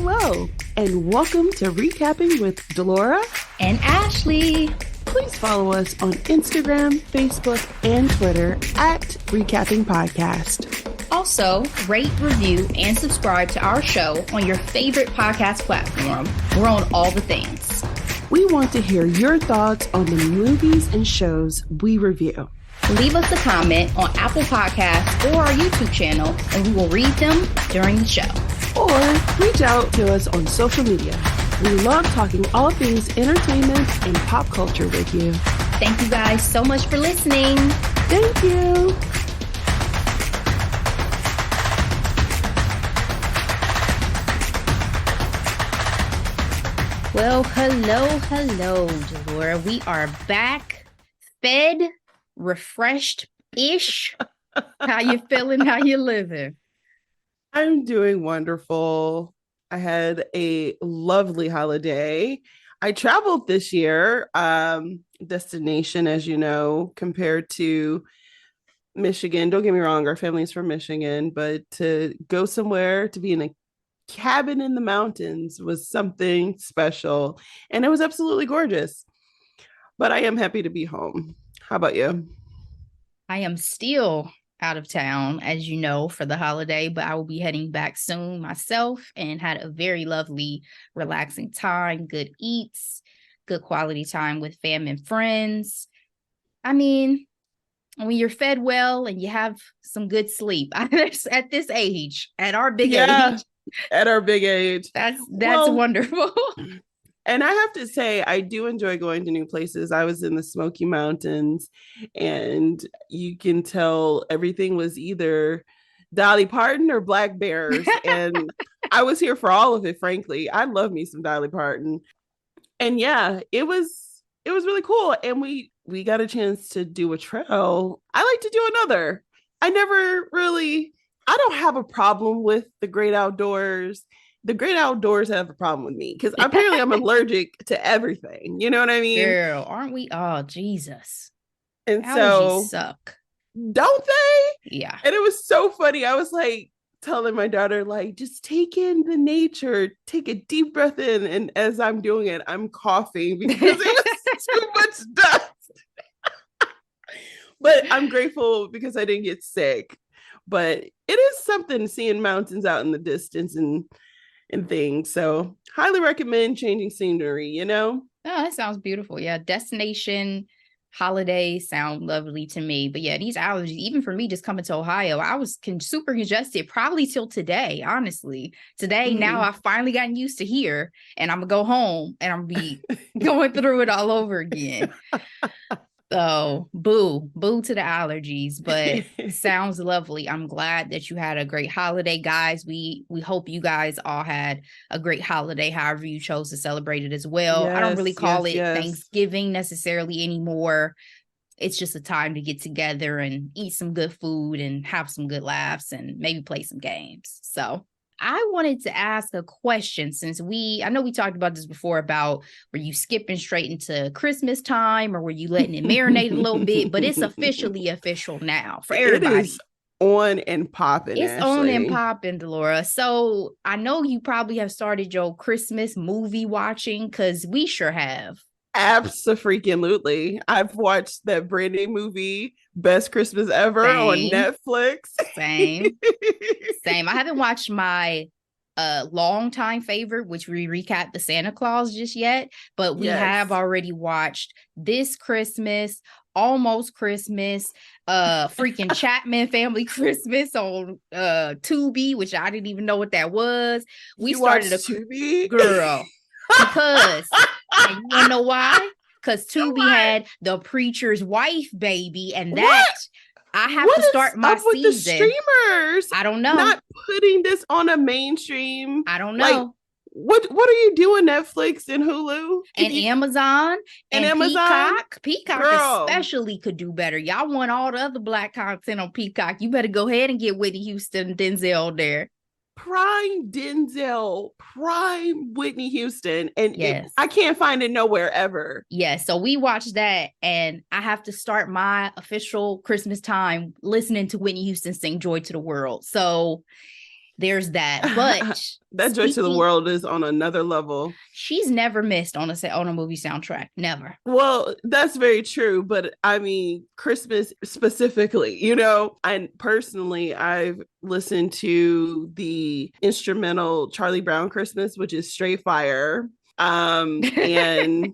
Hello, and welcome to Recapping with Delora and Ashley. Please follow us on Instagram, Facebook, and Twitter at Recapping Podcast. Also, rate, review, and subscribe to our show on your favorite podcast platform. We're on all the things. We want to hear your thoughts on the movies and shows we review. Leave us a comment on Apple Podcasts or our YouTube channel, and we will read them during the show. Or reach out to us on social media. We love talking all things entertainment and pop culture with you. Thank you guys so much for listening. Thank you. Well, hello, Delora. We are back, fed, refreshed-ish. How you feeling? How you living? I'm doing wonderful. I had a lovely holiday. I traveled this year, destination, as you know, compared to Michigan. Don't get me wrong, our family's from Michigan, but to go somewhere, to be in a cabin in the mountains was something special. And it was absolutely gorgeous. But I am happy to be home. How about you? I am still out of town, as you know, for the holiday, but I will be heading back soon myself, and had a very lovely, relaxing time, good eats, good quality time with fam and friends. I mean, when you're fed well and you have some good sleep at this age, at our big age. At our big age. That's wonderful. And I have to say, I do enjoy going to new places. I was in the Smoky Mountains, and you can tell everything was either Dolly Parton or Black Bears. And I was here for all of it, frankly. I love me some Dolly Parton. And yeah, it was really cool. And we got a chance to do a trail. I like to do another. I don't have a problem with the great outdoors. The great outdoors have a problem with me because apparently I'm allergic to everything. You know what I mean? Girl, aren't we? Oh, Jesus. And allergies suck. Don't they? Yeah. And it was so funny. I was like telling my daughter, like, just take in the nature, take a deep breath in. And as I'm doing it, I'm coughing because it was too much dust. But I'm grateful because I didn't get sick. But it is something seeing mountains out in the distance and things. So highly recommend changing scenery, you know? Oh, that sounds beautiful. Yeah. Destination holidays sound lovely to me. But yeah, these allergies, even for me just coming to Ohio, I was super congested probably till today, honestly. Today, now I've finally gotten used to here, and I'm gonna go home and I'm gonna be going through it all over again. So boo to the allergies, but sounds lovely. I'm glad that you had a great holiday, guys. We hope you guys all had a great holiday, however you chose to celebrate it as well. Yes, I don't really call it Thanksgiving necessarily anymore. It's just a time to get together and eat some good food and have some good laughs and maybe play some games. So I wanted to ask a question, since I know we talked about this before, about were you skipping straight into Christmas time, or were you letting it marinate a little bit? But it's officially official now for everybody. It is on and popping. It's Ashley. On and popping, Delora. So I know you probably have started your Christmas movie watching, because we sure have. Absolutely. I've watched that brand new movie, Best Christmas Ever, on Netflix. Same. I haven't watched my longtime favorite, which we recapped, the Santa Claus, just yet, but we have already watched This Christmas, Almost Christmas, freaking Chapman Family Christmas on Tubi, which I didn't even know what that was. We started a Tubi, girl. Because you wanna know why? Because Tubi had The Preacher's Wife, baby, and that I have to start my season. With the streamers? I don't know. Not putting this on a mainstream. I don't know. Like, what are you doing, Netflix and Hulu and Amazon and Amazon? Peacock especially could do better. Y'all want all the other black content on Peacock? You better go ahead and get Whitney Houston and Denzel there. Prime Denzel, prime Whitney Houston, and I can't find it nowhere ever. Yes, so we watched that, and I have to start my official Christmas time listening to Whitney Houston sing "Joy to the World." So There's that. But that Joy to the World is on another level. She's never missed on a movie soundtrack. Never. Well, that's very true. But I mean, Christmas specifically, you know, and personally, I've listened to the instrumental Charlie Brown Christmas, which is straight fire. And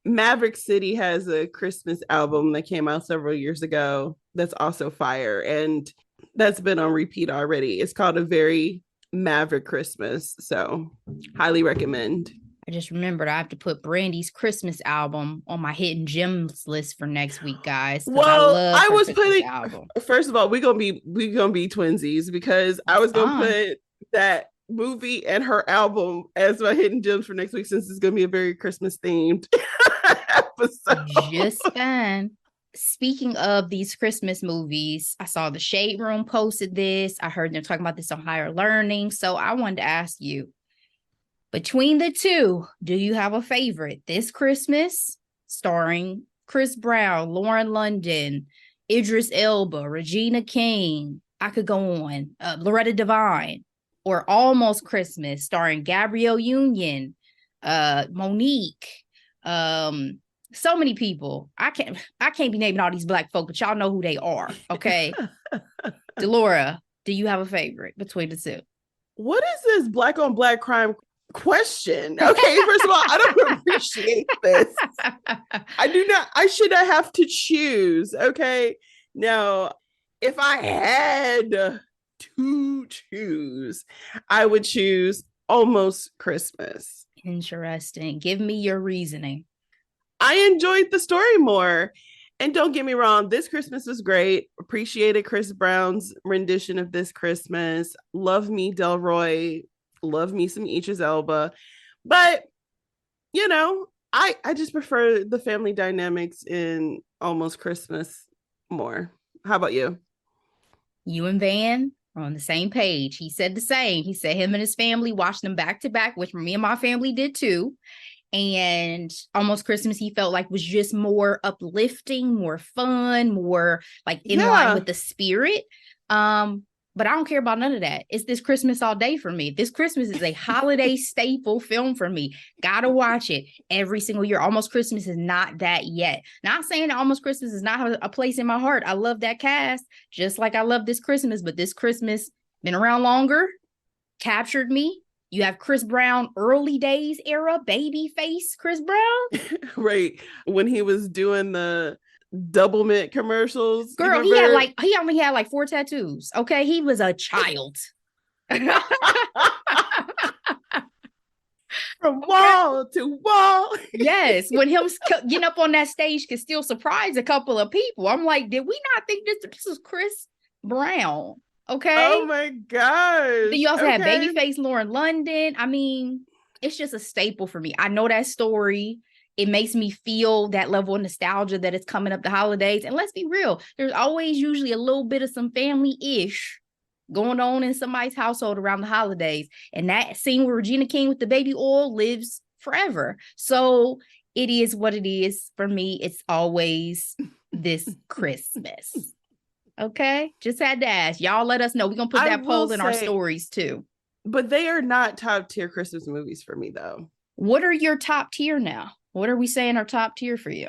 Maverick City has a Christmas album that came out several years ago that's also fire. And that's been on repeat already. It's called A Very Maverick Christmas. So highly recommend. I just remembered I have to put Brandy's Christmas album on my hidden gems list for next week, guys. Well, I was putting album. First of all, we're gonna be twinsies because I was gonna put that movie and her album as my hidden gems for next week, since it's gonna be a very Christmas themed episode. Just fine. Speaking of these Christmas movies, I saw the Shade Room posted this. I heard them talking about this on Higher Learning. So I wanted to ask you, between the two, do you have a favorite? This Christmas, starring Chris Brown, Lauren London, Idris Elba, Regina King. I could go on. Loretta Devine. Or Almost Christmas, starring Gabrielle Union, Monique, so many people. I can't be naming all these Black folk, but y'all know who they are. Okay. Delora, do you have a favorite between the two? What is this Black on Black crime question? Okay, first of all, I don't appreciate this. I should not have to choose. Okay. Now, if I had to choose, I would choose Almost Christmas. Interesting. Give me your reasoning. I enjoyed the story more. And don't get me wrong, this Christmas was great. Appreciated Chris Brown's rendition of This Christmas. Love me Delroy. Love me some Idris Elba. But, you know, I just prefer the family dynamics in Almost Christmas more. How about you? You and Van are on the same page. He said the same. He said him and his family watched them back to back, which me and my family did too. And Almost Christmas, he felt like was just more uplifting, more fun, more like in line with the spirit. But I don't care about none of that. It's This Christmas all day for me. This Christmas is a holiday staple film for me. Gotta watch it every single year. Almost Christmas is not that yet. Not saying that Almost Christmas is not a place in my heart. I love that cast, just like I love This Christmas. But This Christmas been around longer, captured me. You have Chris Brown, early days era, baby face Chris Brown. Right. When he was doing the double mint commercials. Girl, he only had like 4 tattoos. Okay. He was a child. From wall to wall. Yes. When him getting up on that stage could still surprise a couple of people. I'm like, did we not think this was Chris Brown? Okay. Oh my gosh. Then you also have Babyface Lauren London. I mean, it's just a staple for me. I know that story. It makes me feel that level of nostalgia that it's coming up the holidays. And let's be real, there's always usually a little bit of some family-ish going on in somebody's household around the holidays. And that scene with Regina King with the baby oil lives forever. So it is what it is. For me, it's always This Christmas. Okay, just had to ask. Y'all let us know. We're going to put that poll in our stories too. But they are not top tier Christmas movies for me though. What are your top tier now? What are we saying are top tier for you?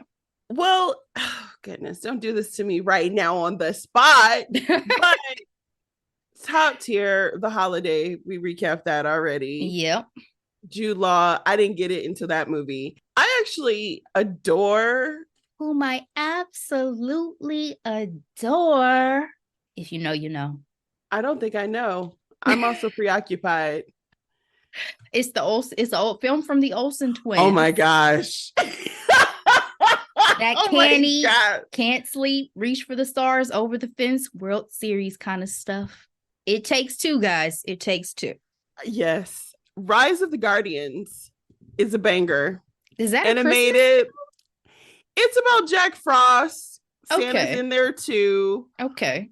Well, oh goodness, don't do this to me right now on the spot. But top tier, The Holiday. We recapped that already. Yep. Jude Law. I didn't get it into that movie. I actually adore... whom I absolutely adore. If you know, you know. I don't think I know. I'm also preoccupied. It's the old film from the Olsen twins. Oh my gosh. That can't sleep, reach for the stars, over the fence, World Series kind of stuff. It takes two, guys. It takes two. Yes. Rise of the Guardians is a banger. Is that animated? It's about Jack Frost. Santa's in there too. Okay.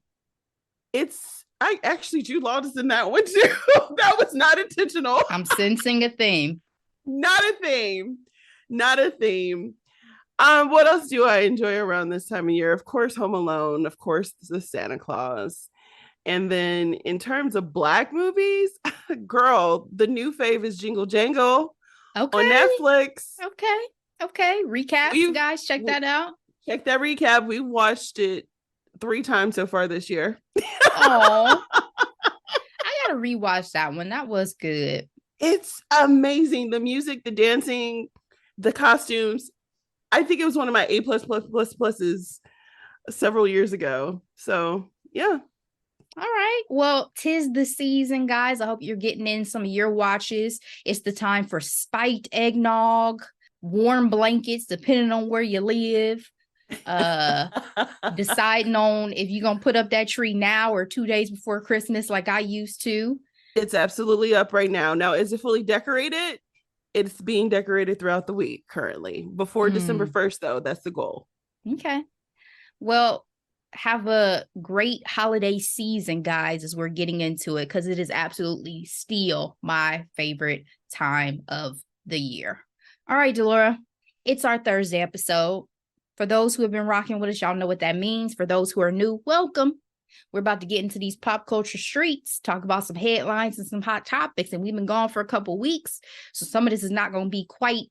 Jude Law is in that one too. That was not intentional. I'm sensing a theme. Not a theme. What else do I enjoy around this time of year? Of course, Home Alone. Of course, the Santa Claus. And then in terms of Black movies, girl, the new fave is Jingle Jangle on Okay. Netflix. Okay. Recaps, We've guys, check that out. checked that recap. We watched it 3 times so far this year. Oh, I gotta rewatch that one. That was good. It's amazing. The music, the dancing, the costumes. I think it was one of my A pluses several years ago. So yeah. All right. Well, 'tis the season, guys. I hope you're getting in some of your watches. It's the time for spiked eggnog, warm blankets, depending on where you live. Deciding on if you're gonna put up that tree now or 2 days before Christmas, like I used to. It's absolutely up right now. Now, is it fully decorated? It's being decorated throughout the week currently. Before December 1st, though, that's the goal. Okay. Well, have a great holiday season, guys, as we're getting into it, because it is absolutely still my favorite time of the year. All right, Delora, it's our Thursday episode. For those who have been rocking with us, y'all know what that means. For those who are new, welcome. We're about to get into these pop culture streets, talk about some headlines and some hot topics, and we've been gone for a couple weeks, so some of this is not going to be quite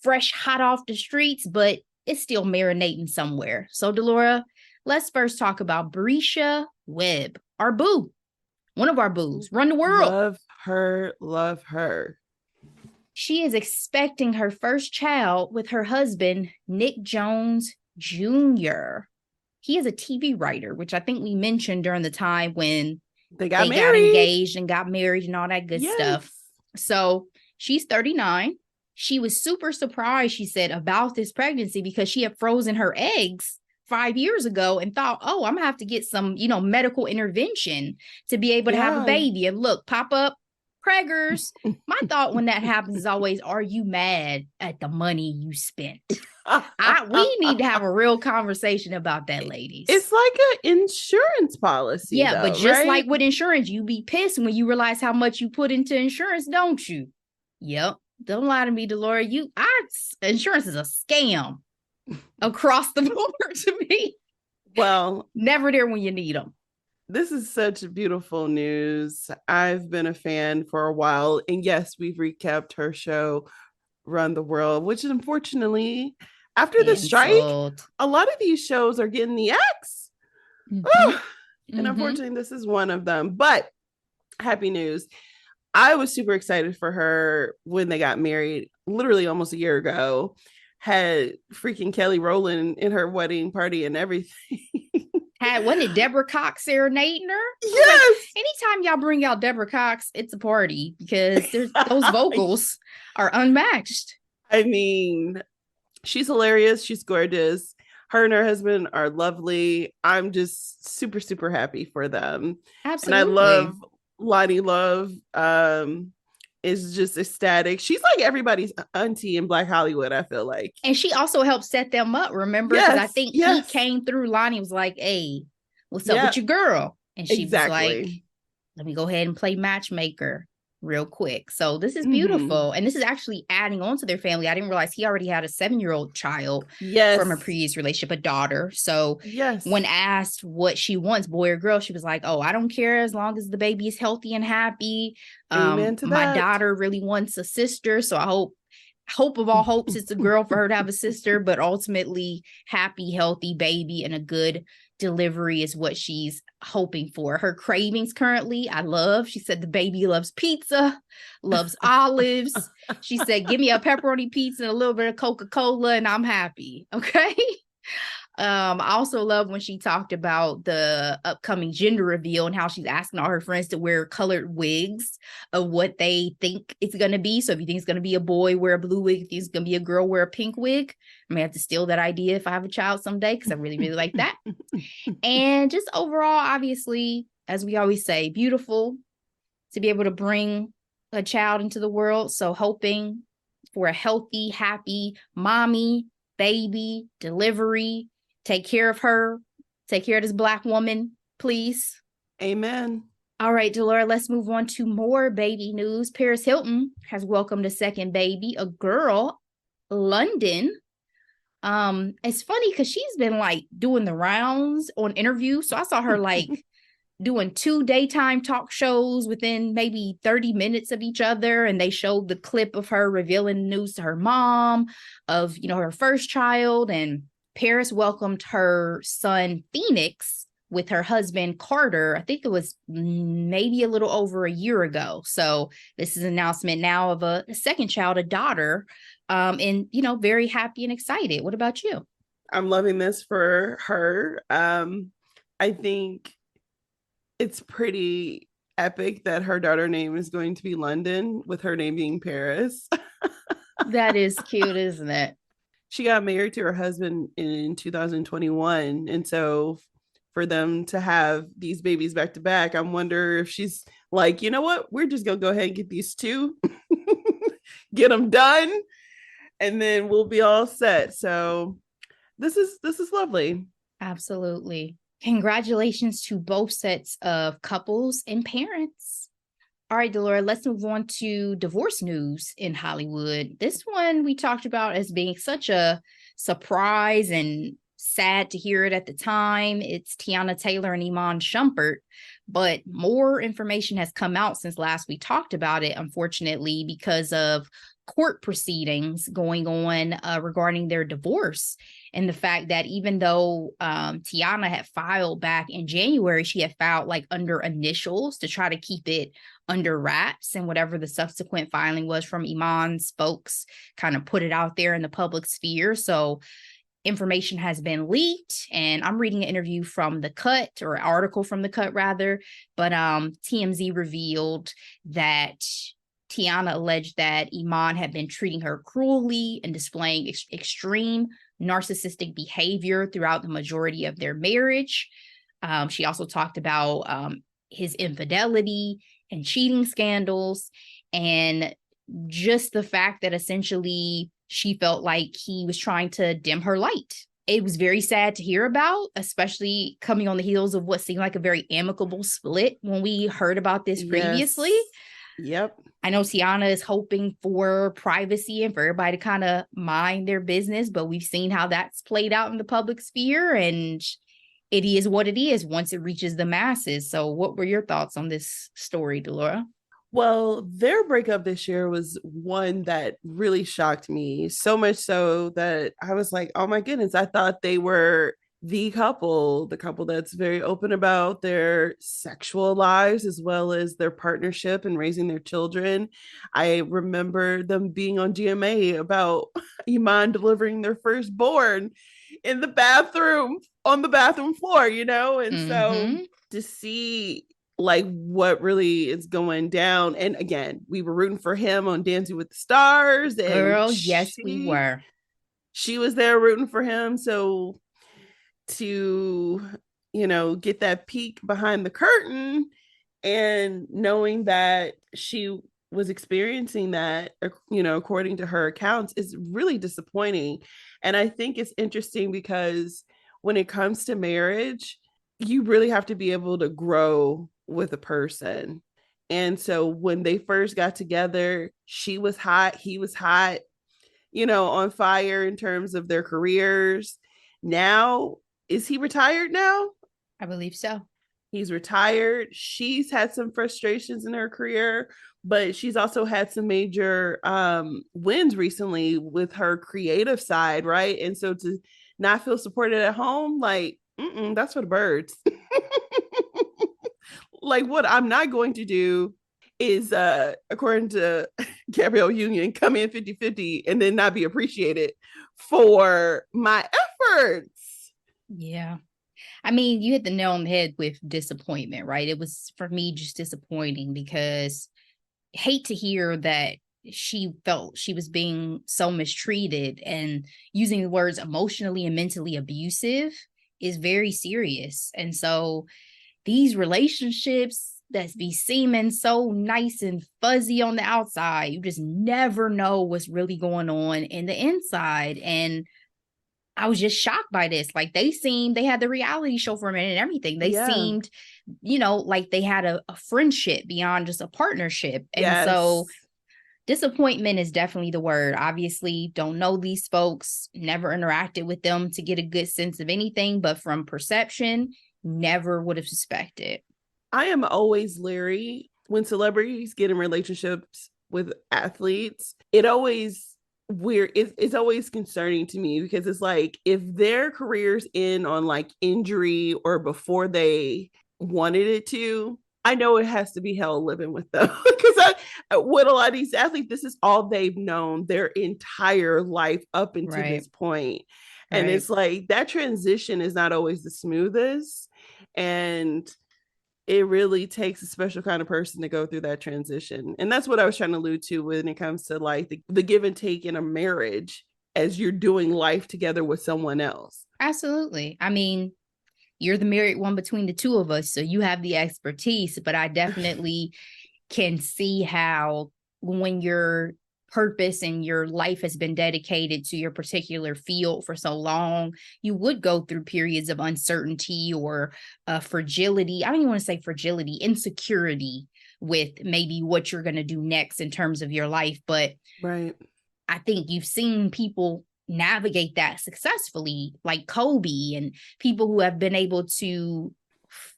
fresh, hot off the streets, but it's still marinating somewhere. So, Delora, let's first talk about Bresha Webb, our boo, one of our boos, run the world. Love her, love her. She is expecting her first child with her husband, Nick Jones Jr. He is a TV writer, which I think we mentioned during the time when they got engaged and got married and all that good stuff. So she's 39. She was super surprised, she said, about this pregnancy because she had frozen her eggs 5 years ago and thought, oh, I'm gonna have to get some, medical intervention to be able to have a baby. And look, pop up preggers. My thought when that happens is always, are you mad at the money you spent? We need to have a real conversation about that, ladies. It's like an insurance policy. Yeah, though, but just right? like with insurance, you be pissed when you realize how much you put into insurance, don't you? Yep. Don't lie to me, Delora. Insurance is a scam across the board to me. Well, never there when you need them. This is such beautiful news. I've been a fan for a while. And yes, we've recapped her show, Run the World, which unfortunately, after the strike, a lot of these shows are getting the axe. And unfortunately, this is one of them. But happy news. I was super excited for her when they got married, literally almost a year ago. Had freaking Kelly Rowland in her wedding party and everything. Wasn't it Deborah Cox serenading her? Yes. Like, anytime y'all bring out Deborah Cox, it's a party because those vocals are unmatched. I mean, she's hilarious. She's gorgeous. Her and her husband are lovely. I'm just super, super happy for them. Absolutely. And I love Lonnie Love. Is just ecstatic. She's like everybody's auntie in Black Hollywood, I feel like. And she also helped set them up, remember? Because I think he came through. Lonnie was like, hey, what's up with your girl? And she was like, let me go ahead and play matchmaker real quick. So this is beautiful. And this is actually adding on to their family. I didn't realize he already had a 7-year-old child from a previous relationship, a daughter. So when asked what she wants, boy or girl, she was like, oh, I don't care as long as the baby is healthy and happy. My daughter really wants a sister. So I hope of all hopes it's a girl for her to have a sister, but ultimately happy, healthy baby and a good delivery is what she's hoping for. Her cravings currently, she said the baby loves pizza, loves olives. She said, give me a pepperoni pizza and a little bit of Coca-Cola and I'm happy. Okay. I also love when she talked about the upcoming gender reveal and how she's asking all her friends to wear colored wigs of what they think it's going to be. So if you think it's going to be a boy, wear a blue wig. If you think it's going to be a girl, wear a pink wig. I may have to steal that idea if I have a child someday because I really, really like that. And just overall, obviously, as we always say, beautiful to be able to bring a child into the world. So hoping for a healthy, happy mommy, baby, delivery. Take care of her. Take care of this Black woman, please. Amen. All right, Delora, let's move on to more baby news. Paris Hilton has welcomed a second baby, a girl, London. It's funny because she's been like doing the rounds on interviews. So I saw her like doing 2 daytime talk shows within maybe 30 minutes of each other. And they showed the clip of her revealing the news to her mom of, her first child. And Paris welcomed her son, Phoenix, with her husband, Carter. I think it was maybe a little over a year ago. So this is an announcement now of a second child, a daughter, and, very happy and excited. What about you? I'm loving this for her. I think it's pretty epic that her daughter name is going to be London, with her name being Paris. That is cute, isn't it? She got married to her husband in 2021. And so for them to have these babies back to back, I wonder if she's like, you know what? We're just going to go ahead and get these two, get them done, and then we'll be all set. So this is lovely. Absolutely. Congratulations to both sets of couples and parents. All right, Delora, let's move on to divorce news in Hollywood. This one we talked about as being such a surprise and sad to hear it at the time. It's Teyana Taylor and Iman Shumpert, but more information has come out since last we talked about it, unfortunately, because of court proceedings going on regarding their divorce, and the fact that even though Teyana had filed back in January, she had filed like under initials to try to keep it under wraps, and whatever the subsequent filing was from Iman's folks kind of put it out there in the public sphere. So information has been leaked, and I'm reading an interview from The Cut, or an article from The Cut rather, but TMZ revealed that Teyana alleged that Iman had been treating her cruelly and displaying extreme narcissistic behavior throughout the majority of their marriage. She also talked about his infidelity and cheating scandals, and just the fact that essentially she felt like he was trying to dim her light. It was very sad to hear about, especially coming on the heels of what seemed like a very amicable split when we heard about this previously. Yep. I know Teyana is hoping for privacy and for everybody to kind of mind their business, but we've seen how that's played out in the public sphere, and it is what it is once it reaches the masses. So what were your thoughts on this story, Delora? Well, their breakup this year was one that really shocked me, so much so that I was like, oh my goodness, I thought they were the couple that's very open about their sexual lives as well as their partnership and raising their children. I remember them being on GMA about Iman delivering their firstborn in the bathroom, on the bathroom floor, and so to see like what really is going down. And again, we were rooting for him on Dancing with the Stars, and girl, yes, we were. She was there rooting for him. So to get that peek behind the curtain and knowing that she was experiencing that, according to her accounts, is really disappointing. And I think it's interesting because when it comes to marriage, you really have to be able to grow with a person. And so when they first got together, she was hot, he was hot, on fire in terms of their careers. Now, is he retired now? I believe so. He's retired. She's had some frustrations in her career, but she's also had some major wins recently with her creative side, right? And so to not feel supported at home, like, that's for the birds. Like, what I'm not going to do is, according to Gabrielle Union, come in 50-50 and then not be appreciated for my efforts. Yeah. I mean, you hit the nail on the head with disappointment, right? It was, for me, just disappointing because I hate to hear that she felt she was being so mistreated, and using the words emotionally and mentally abusive is very serious. And so these relationships that be seeming so nice and fuzzy on the outside, you just never know what's really going on in the inside. And I was just shocked by this. Like, they had the reality show for a minute and everything. They seemed, like they had a friendship beyond just a partnership. And so disappointment is definitely the word. Obviously, don't know these folks, never interacted with them to get a good sense of anything, but from perception, never would have suspected. I am always leery when celebrities get in relationships with athletes. It's always concerning to me because it's like if their careers end on like injury or before they wanted it to, I know it has to be hell living with them because with a lot of these athletes, this is all they've known their entire life up until Right. this point. And Right. it's like that transition is not always the smoothest. And it really takes a special kind of person to go through that transition. And that's what I was trying to allude to when it comes to like the give and take in a marriage as you're doing life together with someone else. Absolutely. I mean, you're the married one between the two of us, so you have the expertise, but I definitely can see how when your purpose and your life has been dedicated to your particular field for so long, you would go through periods of uncertainty or fragility. I don't even want to say fragility, insecurity with maybe what you're going to do next in terms of your life. But right. I think you've seen people navigate that successfully, like Kobe and people who have been able to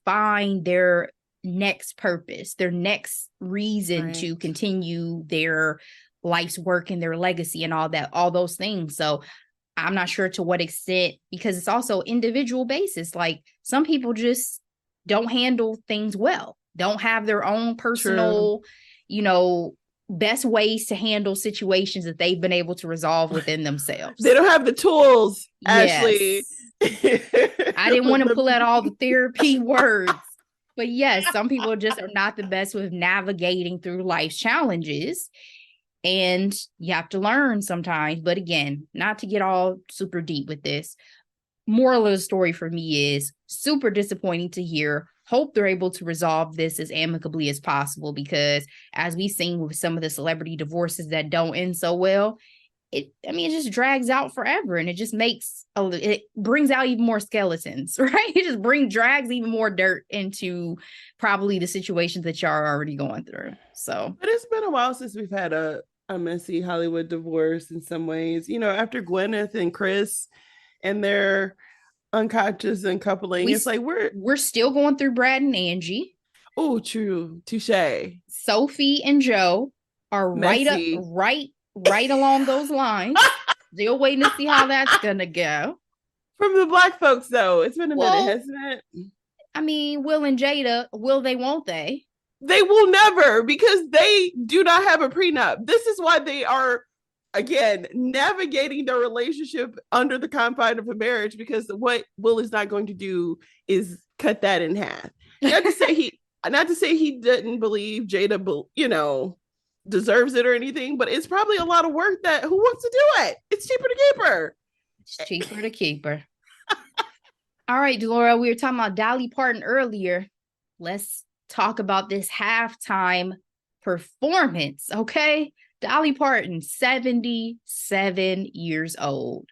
find their next purpose, their next reason right. to continue their life's work and their legacy and all that, all those things. So I'm not sure to what extent, because it's also individual basis. Like some people just don't handle things well, don't have their own personal, best ways to handle situations that they've been able to resolve within themselves. They don't have the tools, Ashley. I didn't want to pull out all the therapy words, but yes, some people just are not the best with navigating through life's challenges. And you have to learn sometimes. But again, not to get all super deep with this. Moral of the story for me is super disappointing to hear. Hope they're able to resolve this as amicably as possible, because as we've seen with some of the celebrity divorces that don't end so well, it just drags out forever, and it just it brings out even more skeletons, right? It just drags even more dirt into probably the situations that y'all are already going through. So, but it's been a while since we've had a messy Hollywood divorce in some ways. After Gwyneth and Chris and their unconscious and coupling, it's like we're still going through Brad and Angie. Oh, true. Touche. Sophie and Joe are messy. right along those lines. Still waiting to see how that's gonna go. From the Black folks, though, it's been a minute, hasn't it? I mean, Will and Jada, will they, won't they? They will never, because they do not have a prenup. This is why they are, again, navigating their relationship under the confine of a marriage, because what Will is not going to do is cut that in half. Not to say he didn't believe Jada, deserves it or anything, but it's probably a lot of work that who wants to do it? It's cheaper to keep her. It's cheaper to keep her. All right, Delora, we were talking about Dolly Parton earlier. Let's talk about this halftime performance, okay? Dolly Parton, 77 years old,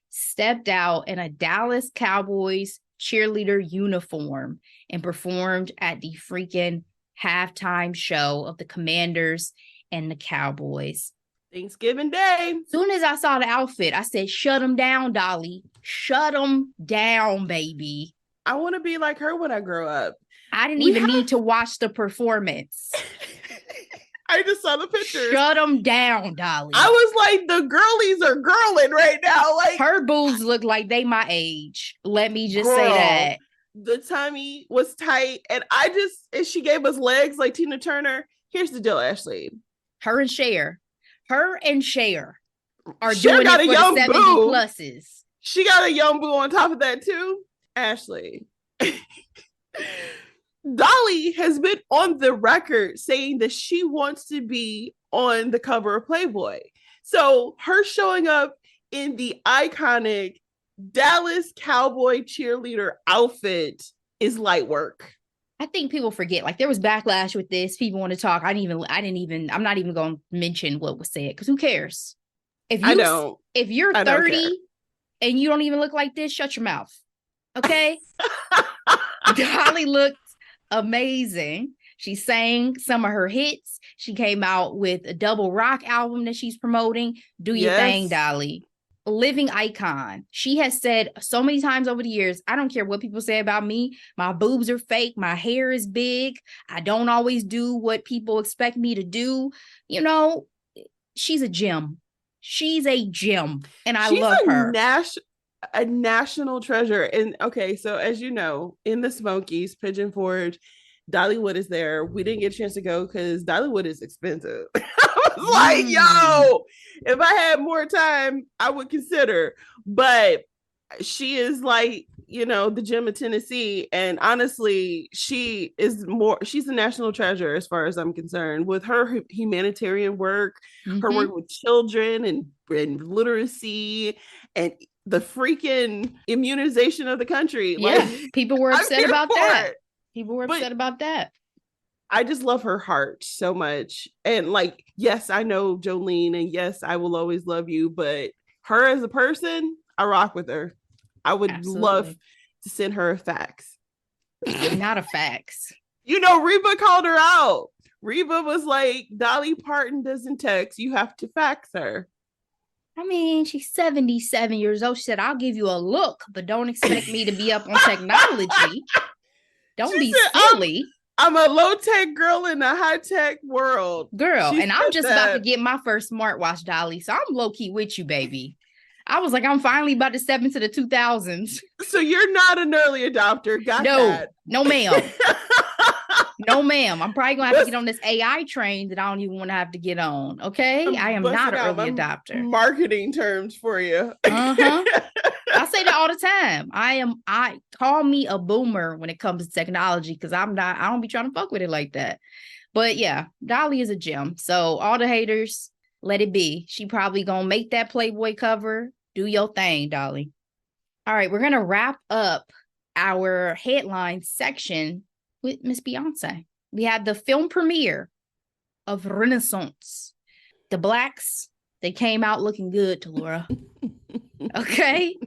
stepped out in a Dallas Cowboys cheerleader uniform and performed at the freaking halftime show of the Commanders and the Cowboys. Thanksgiving Day. As soon as I saw the outfit, I said, shut them down, Dolly. Shut them down, baby. I want to be like her when I grow up. I didn't even need to watch the performance. I just saw the pictures. Shut them down, Dolly. I was like, the girlies are girling right now. Like her boobs look like they my age. Let me just say that. The tummy was tight, and she gave us legs like Tina Turner. Here's the deal, Ashley. Her and Cher are Cher doing it for the 70 pluses. She got a young boo on top of that too. Ashley. Dolly has been on the record saying that she wants to be on the cover of Playboy. So her showing up in the iconic Dallas Cowboy cheerleader outfit is light work. I think people forget, like there was backlash with this. People want to talk. I'm not even going to mention what was said, because who cares? If you're 30 and you don't even look like this, shut your mouth. Okay. Dolly looked amazing. She sang some of her hits. She came out with a double rock album that she's promoting. Do your thing, Dolly. living icon. She has said so many times over the years, I don't care what people say about me. My boobs are fake. My hair is big. I don't always do what people expect me to do. You know, she's a gem. She's a gem. And I She's love her. A national treasure. And okay, so as you know, in the Smokies, Pigeon Forge, Dollywood is there. We didn't get a chance to go because Dollywood is expensive. I was like, yo, if I had more time, I would consider. But she is like, you know, the gem of Tennessee. And honestly, she's a national treasure as far as I'm concerned, with her humanitarian work, her work with children and literacy, and the freaking immunization of the country. Yeah, like, people were upset about that. People were upset about that. I just love her heart so much. And like, yes, I know Jolene, and yes, I will always love you, but her as a person, I rock with her. I would love to send her a fax. Not a fax. You know, Reba called her out. Reba was like, Dolly Parton doesn't text. You have to fax her. I mean, she's 77 years old. She said, I'll give you a look, but don't expect me to be up on technology. Don't be silly. I'm a low-tech girl in a high-tech world. Girl, and I'm just about to get my first smartwatch, Dolly. So I'm low-key with you, baby. I was like, I'm finally about to step into the 2000s. So you're not an early adopter. Got that. No, ma'am. No, ma'am. I'm probably going to have to get on this AI train that I don't even want to have to get on. Okay? I am not an early adopter. Marketing terms for you. Uh-huh. I say that all the time. I call me a boomer when it comes to technology because I don't be trying to fuck with it like that. But yeah, Dolly is a gem. So all the haters, let it be. She probably gonna make that Playboy cover. Do your thing, Dolly. All right, we're gonna wrap up our headline section with Miss Beyonce. We had the film premiere of Renaissance. The Blacks, they came out looking good, Delora. Okay.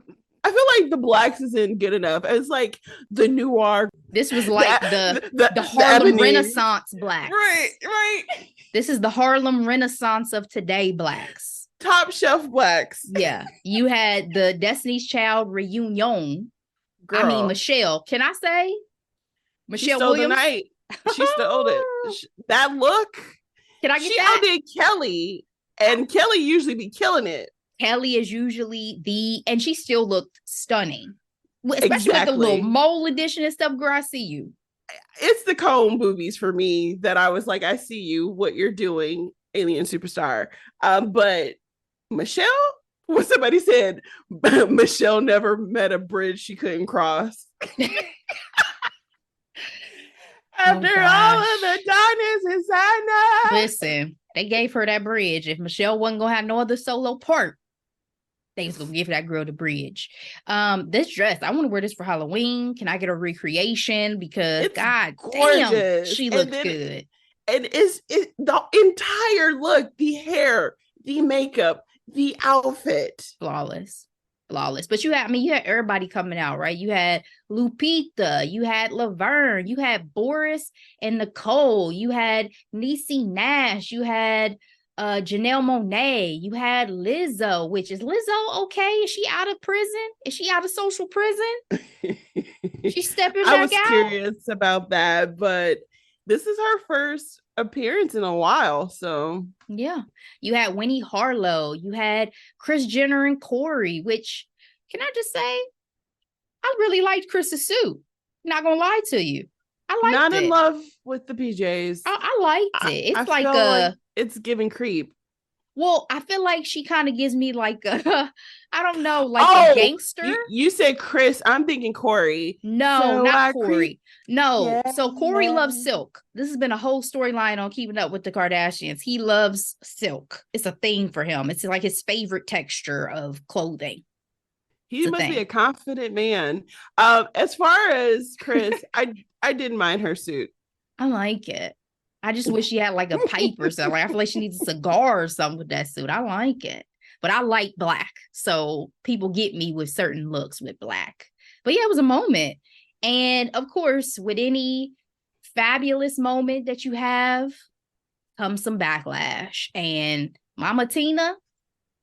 I feel like the Blacks isn't good enough. It's like the noir. This was like the Harlem Renaissance Blacks. Right. This is the Harlem Renaissance of today Blacks. Top shelf Blacks. Yeah. You had the Destiny's Child reunion. Girl. I mean, Michelle. Can I say? Michelle Williams? The night. She stole it. That look. Can I get that? She outdid Kelly. And Kelly usually be killing it. Kelly is usually and she still looked stunning. Especially with the little mole edition and stuff, girl, I see you. It's the comb boobies for me that I was like, I see you, what you're doing, alien superstar. But Michelle, what somebody said, Michelle never met a bridge she couldn't cross. After all of the darkness inside. Listen, they gave her that bridge. If Michelle wasn't gonna have no other solo part, they was gonna give that girl the bridge. This dress, I want to wear this for Halloween. Can I get a recreation? Because it's God gorgeous. Damn, she looks good. And it's the entire look, the hair, the makeup, the outfit, flawless. But you had everybody coming out, right? You had Lupita, you had Laverne, you had Boris and Nicole, you had Niecy Nash, you had Janelle Monáe, you had Lizzo, which is Lizzo okay? Is she out of prison? Is she out of social prison? She's stepping back out. I was curious about that, but this is her first appearance in a while, so yeah. You had Winnie Harlow, you had Kris Jenner and Corey, which, can I just say, I really liked Chris's suit. Not gonna lie to you, I liked it. Not in love with the PJs. I liked it. It's like it's giving creep. Well, I feel like she kind of gives me like a, I don't know, like a gangster. You said Chris. I'm thinking Corey. No, so not Corey. No. Yeah, so Corey loves silk. This has been a whole storyline on Keeping Up with the Kardashians. He loves silk. It's a thing for him. It's like his favorite texture of clothing. He must be a confident man. As far as Chris, I didn't mind her suit. I like it. I just wish she had like a pipe or something. I feel like she needs a cigar or something with that suit. I like it. But I like black. So people get me with certain looks with black. But yeah, it was a moment. And of course, with any fabulous moment that you have comes some backlash. And Mama Tina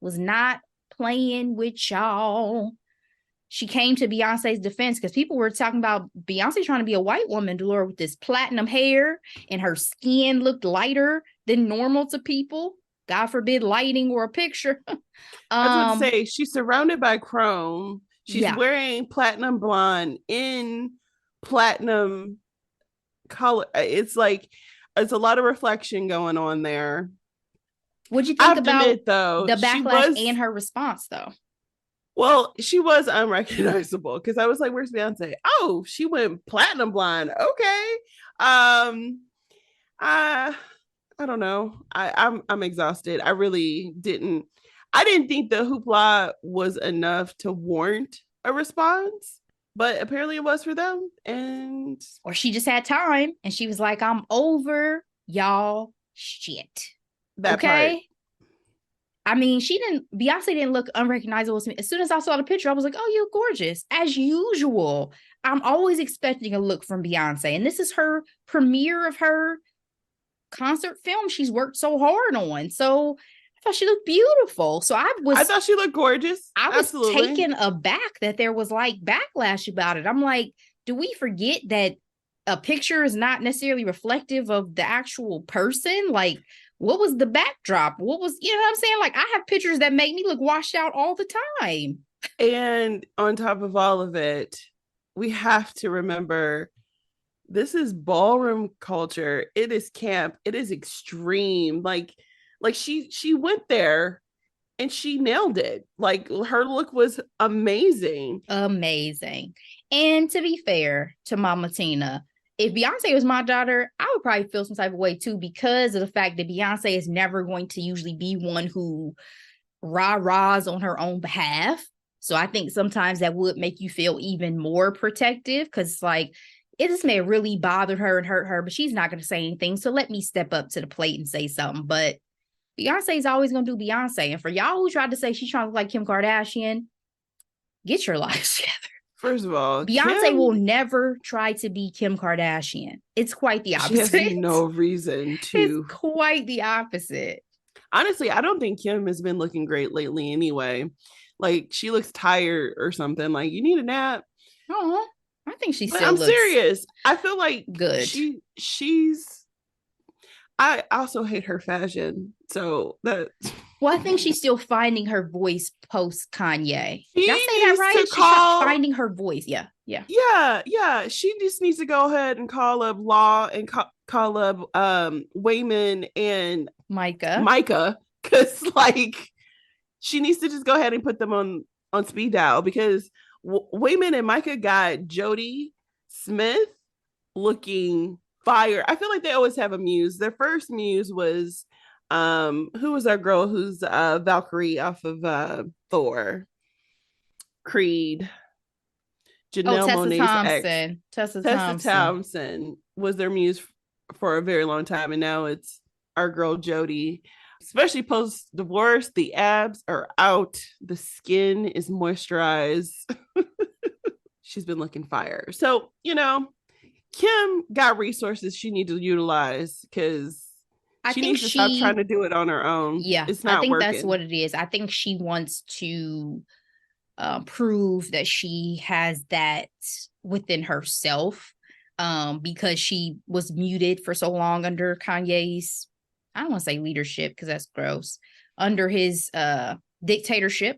was not playing with y'all. She came to Beyonce's defense because people were talking about Beyonce trying to be a white woman, Delora, with this platinum hair, and her skin looked lighter than normal to people. God forbid lighting or a picture. I was going to say, she's surrounded by chrome. She's wearing platinum blonde in platinum color. It's like, it's a lot of reflection going on there. What'd you think about though, the backlash and her response, though? Well, she was unrecognizable because I was like, where's Beyonce? Oh, she went platinum blonde. Okay. I don't know. I'm exhausted. I didn't think the hoopla was enough to warrant a response, but apparently it was for them. Or she just had time and she was like, I'm over y'all shit. That part. I mean, Beyonce didn't look unrecognizable to me. As soon as I saw the picture, I was like, oh, you're gorgeous. As usual, I'm always expecting a look from Beyonce. And this is her premiere of her concert film she's worked so hard on. So I thought she looked beautiful. So I thought she looked gorgeous. I was taken aback that there was like backlash about it. I'm like, do we forget that a picture is not necessarily reflective of the actual person? Like, what was the backdrop? What was, you know what I'm saying? Like, I have pictures that make me look washed out all the time. And on top of all of it, we have to remember this is ballroom culture. It is camp. It is extreme. Like she went there and she nailed it. Like, her look was amazing. Amazing. And to be fair to Mama Tina, if Beyonce was my daughter, I would probably feel some type of way too, because of the fact that Beyonce is never going to usually be one who rah-rahs on her own behalf. So I think sometimes that would make you feel even more protective, because it's like, this may have really bothered her and hurt her, but she's not going to say anything. So let me step up to the plate and say something. But Beyonce is always going to do Beyonce. And for y'all who tried to say she's trying to look like Kim Kardashian, get your lives together. First of all, Beyonce will never try to be Kim Kardashian. It's quite the opposite. She has no reason to. It's quite the opposite. Honestly, I don't think Kim has been looking great lately anyway. Like, she looks tired or something. Like, you need a nap. Oh, I think she still I'm looks serious. I feel like good. She's I also hate her fashion. So that. Well, I think she's still finding her voice post Kanye. Did I say that right? She's finding her voice. Yeah. She just needs to go ahead and call up Law and call up Wayman and Micah, because like she needs to just go ahead and put them on speed dial, because Wayman and Micah got Jody Smith looking fire. I feel like they always have a muse. Their first muse was who was our girl who's Valkyrie off of Thor, Creed, Janelle Monáe's ex. Tessa Thompson was their muse for a very long time, and now it's our girl Jody. Especially post divorce, the abs are out, the skin is moisturized. She's been looking fire. So, you know, Kim got resources she needs to utilize, because she needs to stop trying to do it on her own. Yeah, it's not working. That's what it is. I think she wants to prove that she has that within herself, because she was muted for so long under Kanye's, I don't want to say leadership because that's gross, under his dictatorship.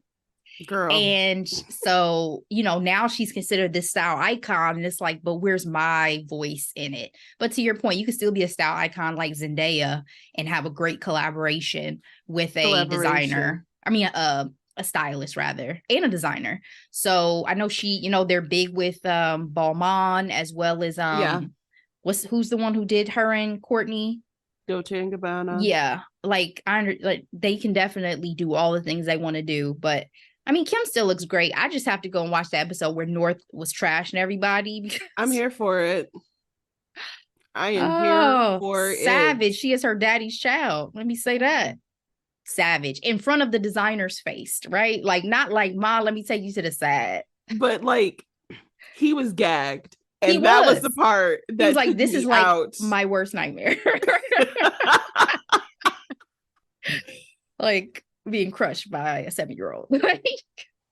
Girl. And so, you know, now she's considered this style icon, and it's like, but where's my voice in it? But to your point, you could still be a style icon like Zendaya and have a great collaboration with a designer. I mean, a stylist rather, and a designer. So I know she, you know, they're big with Balmain, as well as who's the one who did her and Courtney? Dolce and Gabbana. Yeah, like they can definitely do all the things they want to do, but I mean, Kim still looks great. I just have to go and watch the episode where North was trashing everybody. I'm here for it. I am here for it. Savage. She is her daddy's child. Let me say that. Savage. In front of the designer's face, right? Like, not like, Ma, let me take you to the side. But like, he was gagged. And that was the part that he was like, this is like my worst nightmare. Like, being crushed by a 7-year-old.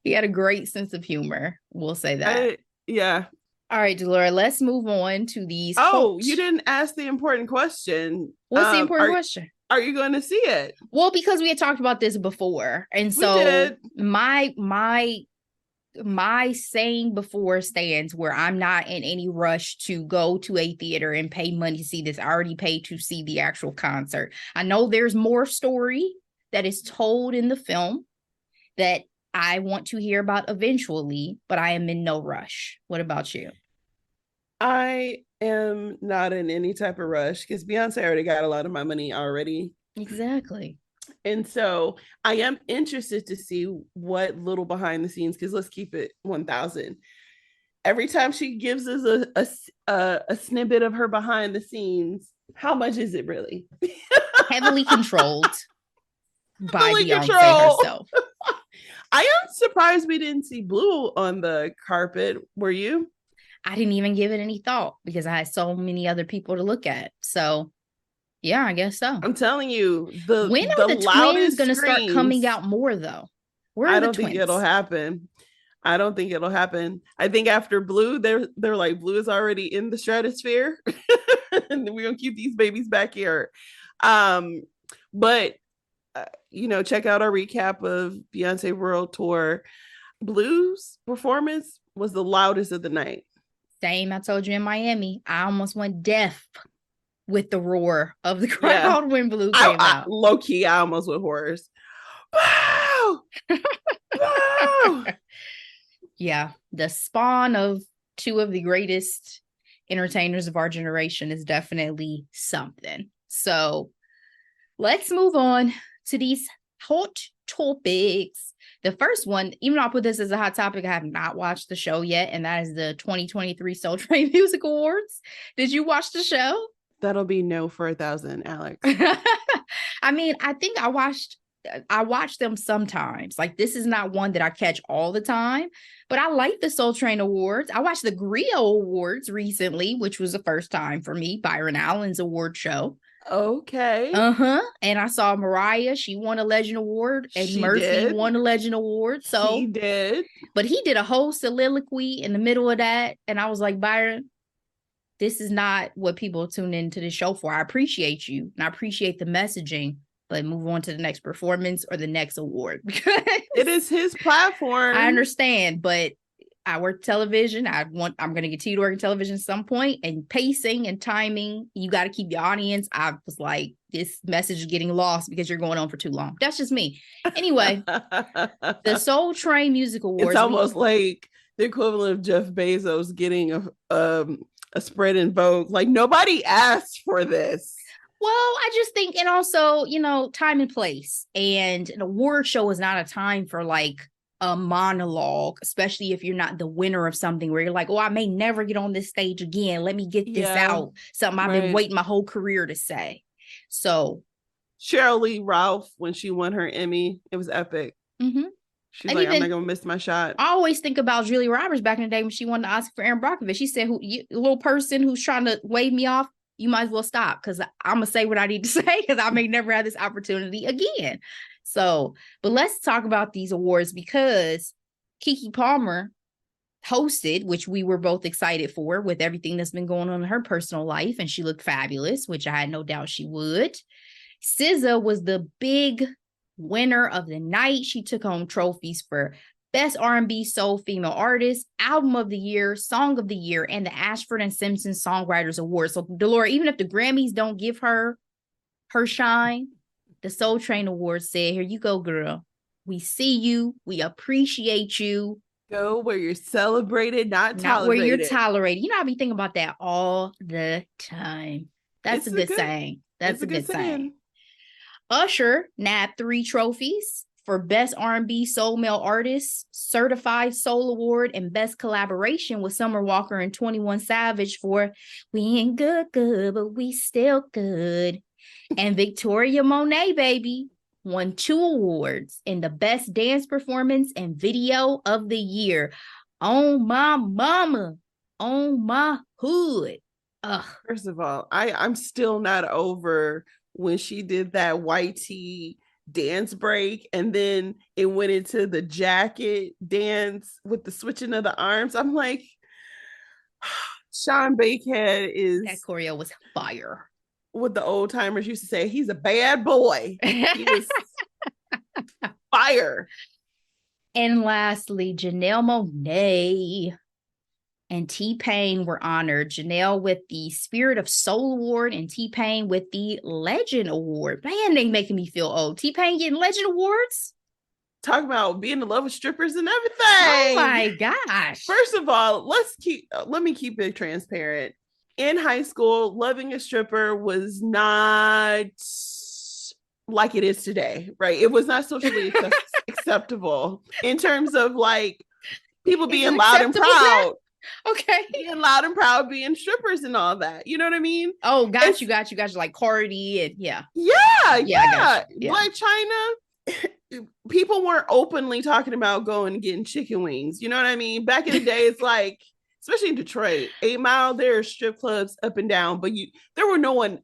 He had a great sense of humor. We'll say that. Yeah. All right, Delora, let's move on to these. Oh, you didn't ask the important question. What's the important question? Are you going to see it? Well, because we had talked about this before. And so my saying before stands where I'm not in any rush to go to a theater and pay money to see this. I already paid to see the actual concert. I know there's more story that is told in the film that I want to hear about eventually, but I am in no rush. What about you? I am not in any type of rush because Beyonce already got a lot of my money already. Exactly. And so I am interested to see what little behind the scenes, because let's keep it 1,000. Every time she gives us a snippet of her behind the scenes, how much is it really? Heavily controlled by Beyonce herself. I am surprised we didn't see Blue on the carpet. Were you? I didn't even give it any thought because I had so many other people to look at. So, yeah, I guess so. I'm telling you, when are the twins going to start coming out more, though? I don't think it'll happen. I don't think it'll happen. I think after Blue, they're like, Blue is already in the stratosphere, and we're gonna keep these babies back here. But check out our recap of Beyonce World Tour. Blue's performance was the loudest of the night. Same. I told you in Miami, I almost went deaf with the roar of the crowd when Blue came out. Low key, I almost went hoarse. Wow! Wow! Yeah, the spawn of two of the greatest entertainers of our generation is definitely something. So let's move on to these hot topics. The first one, even though I put this as a hot topic, I have not watched the show yet, and that is the 2023 Soul Train Music Awards. Did you watch the show? That'll be no for 1,000, Alex. I mean, I think I watch them sometimes. Like, this is not one that I catch all the time, but I like the Soul Train Awards. I watched the Griot Awards recently, which was the first time for me, Byron Allen's award show. Okay. And I saw Mariah. She won a Legend Award. Eddie Murphy won a Legend Award. So he did. But he did a whole soliloquy in the middle of that. And I was like, Byron, this is not what people tune into the show for. I appreciate you. And I appreciate the messaging. But move on to the next performance or the next award. It is his platform. I understand, but I work television. I'm going to continue to work in television at some point, and pacing and timing, you got to keep your audience. I was like, this message is getting lost because you're going on for too long. That's just me. Anyway, the Soul Train Music Awards. It's almost like the equivalent of Jeff Bezos getting a spread in Vogue. Like, nobody asked for this. Well, I just think, and also, time and place. And an award show is not a time for like a monologue, especially if you're not the winner of something where you're like, oh, I may never get on this stage again. Let me get this out. Something I've been waiting my whole career to say. So Cheryl Lee Ralph, when she won her Emmy, it was epic. She's like, I'm not going to miss my shot. I always think about Julia Roberts back in the day when she won the Oscar for Aaron Brockovich. She said, a little person who's trying to wave me off, you might as well stop, because I'm going to say what I need to say, because I may never have this opportunity again. So, but let's talk about these awards, because Keke Palmer hosted, which we were both excited for with everything that's been going on in her personal life. And she looked fabulous, which I had no doubt she would. SZA was the big winner of the night. She took home trophies for Best R&B Soul Female Artist, Album of the Year, Song of the Year, and the Ashford and Simpson Songwriters Award. So, Delora, even if the Grammys don't give her shine, the Soul Train Awards said, here you go, girl. We see you. We appreciate you. Go where you're celebrated, not tolerated. Not where you're tolerated. I be thinking about that all the time. That's a good saying. That's a good saying. Usher nabbed 3 trophies for Best R&B Soul Male Artist, Certified Soul Award, and Best Collaboration with Summer Walker and 21 Savage for We Ain't Good, but We Still Good. And Victoria Monet, baby, won 2 awards in the Best Dance Performance and Video of the Year. Oh, my mama. Oh, my hood. Ugh. First of all, I'm still not over when she did that white tee dance break, and then it went into the jacket dance with the switching of the arms. I'm like, Sean Bakehead That is choreo was fire. what the old timers used to say. He's a bad boy. He was fire. And lastly, Janelle Monáe and T-Pain were honored. Janelle with the Spirit of Soul Award and T-Pain with the Legend Award. Man, they making me feel old. T-Pain getting Legend Awards? Talk about being in love with strippers and everything. Oh my gosh. First of all, let me keep it transparent. In high school, loving a stripper was not like it is today, right? It was not socially acceptable in terms of like people being loud and proud. Okay. Being loud and proud, being strippers and all that. You know what I mean? Oh, got you. Like Cardi and yeah. Yeah. Like China, people weren't openly talking about going and getting chicken wings. You know what I mean? Back in the day, it's like, especially in Detroit, 8 Mile, there are strip clubs up and down, but there were no one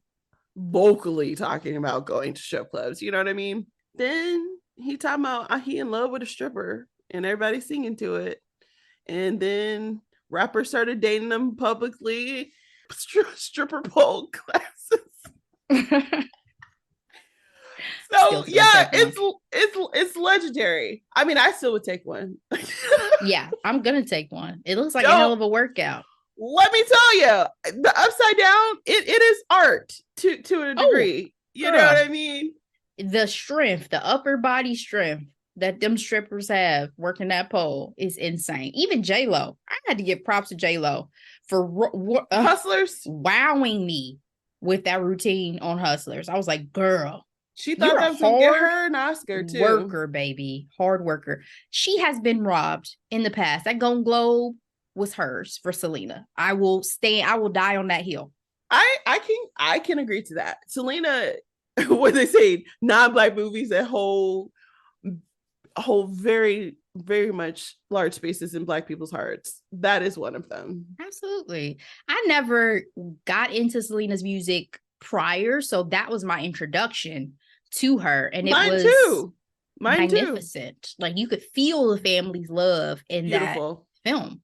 vocally talking about going to strip clubs. You know what I mean? Then he talking about he in love with a stripper and everybody singing to it. And then rappers started dating them publicly. Stripper pole classes. So yeah, it's legendary. I mean, I still would take one. Yeah, I'm gonna take one. It looks like a hell of a workout. Let me tell you, the upside down, it is art to a degree. You know what I mean? The strength, the upper body strength that them strippers have working that pole is insane. Even J-Lo, I had to give props to J-Lo for Hustlers wowing me with that routine on Hustlers. I was like, girl, she thought that was gonna get her an Oscar too. Worker, baby, hard worker. She has been robbed in the past. That Golden Globe was hers for Selena. I will die on that hill. I can agree to that. Selena, what they say, non-Black movies that hold very, very much large spaces in Black people's hearts. That is one of them. Absolutely. I never got into Selena's music prior, so that was my introduction to her, and Mine was too. Magnificent. Too. Like you could feel the family's love in Beautiful. That film.